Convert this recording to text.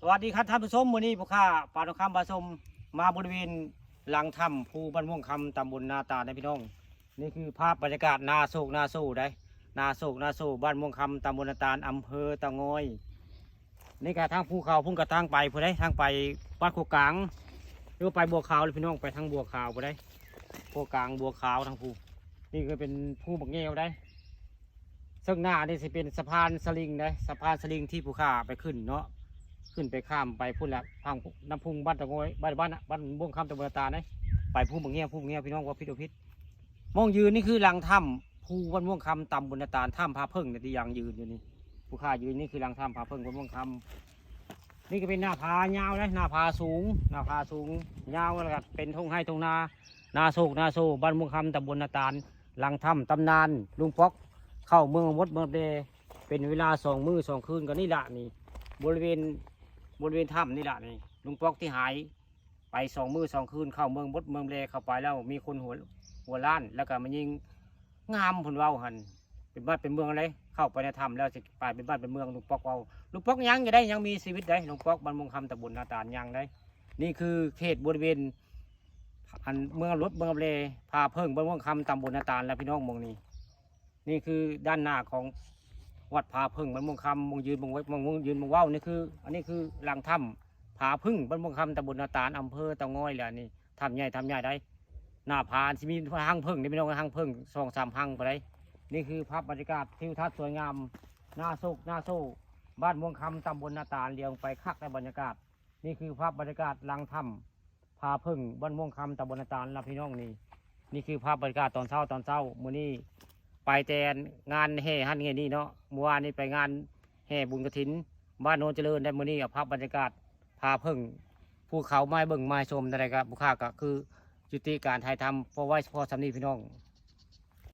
สวัสดีครับท่านผู้ชมมื้อนี้ผู้ค้าปลาทองคำปลาส้มมาบริเวณหลังถ้ำภูบ้านม่วงคำตำบลนาตาลนะพี่น้องนี่คือภาพบรรยากาศนาโศกนาสู้ได้นาโศกนาสู้บ้านม่วงคำตำบลนาตาลอำเภอเตางอยนี่ก็ทางภูเขาพุ่งกระทางไปผู้ใดทางไปบ้านโคกลางหรือว่าไปบัวขาวเลยพี่น้องไปทางบัวขาวผู้ใดโคกลางบัวขาวทางภูนี่ก็เป็นภูบักเงี้ยวได้ซึ่งหน้านี่จะเป็นสะพานสลิงได้สะพานสลิงที่ผู้ค้าไปขึ้นเนาะ ขึ้นไปข้ามไปพุ่นละทางน้ำพุงบ้านตะโงยบ้านม่วงคำตะบนตาเนี่ยไปพุ่งบางเงี้ยพี่น้องว่าพิษพิษมองยืนนี่คือหลังถ้ำภูบ้านม่วงคำตำบนตาถ้ำพาเพิ่งเนี่ยที่ยังยืนอยู่นี่ผู้ข้ายืนนี่คือหลังถ้ำพาเพิ่งบ้านม่วงคำนี่ก็เป็นหน้าผายาวนะหน้าผาสูงยาวแล้วก็เป็นทุ่งให้ทุ่งนาโศกนาโซบ้านม่วงคำตำบลนาตาลหลังถ้ำตำนานลุงป๊อกเข้าเมืองมดเมืองเดเป็นเวลา2 มื้อ 2 คืนก็นี่ละนี่บริเวณถ้ำนี่แหละนี่ลุงป๊อกที่หายไป2 มื้อ 2 คืนเข้าเมืองบดเมืองเลเข้าไปแล้วมีคนหัวล้านแล้วก็มันยิงงามผลเว้าหันเป็นบ้านเป็นเมืองอะไรเข้าไปในถ้ำแล้วจะไปเป็นบ้านเป็นเมืองลุงป๊อกเว้าลุงป๊อกยังจะได้ยังมีชีวิตได้ลุงป๊อกบ้านมงคำตำบลนาตาลยังได้นี่คือเขตบริเวณอันเมืองรถเมืองเลพาเพิ่งบ้านมงคำตำบลนาตาลและพี่น้องมองนี้นี่คือด้านหน้าของวัดผาพึ่งบ้านม่วงคำมงยืนมงไว้มงยืนมงว่าวนี่คืออันนี้คือหลังถ้ำผาพึ่งบ้านม่วงคำตำบลนาตาลอำเภอเตางอยแหละนี่ถ้ำใหญ่ได้หน้าผาที่มีห้างพึ่งนี่ไม่ต้องห้างพึ่ง2-3ห้างไปได้นี่คือภาพบรรยากาศทิวทัศน์สวยงามหน้าโซ่บ้านม่วงคำตำบลนาตาลเลี้ยงไปคักในบรรยากาศนี่คือภาพบรรยากาศหลังถ้ำผาพึ่งบ้านม่วงคำตำบลนาตาลและพี่น้องนี่คือภาพบรรยากาศตอนเช้ามื้อนี้ไปแต่งานแห่ฮั่นไงนี่เนาะเมื่อวานนี้ไปงานแห่บุญกฐินบ้านโนนเจริญได้มื้อนี้กับภาพบรรยากาศพาเพิ่งภูเขาไม้เบิ่งไม้ชมอะไรครับบุคคาก็คือจุติการถ่ายทำพอไว้พอสำนีพี่น้อง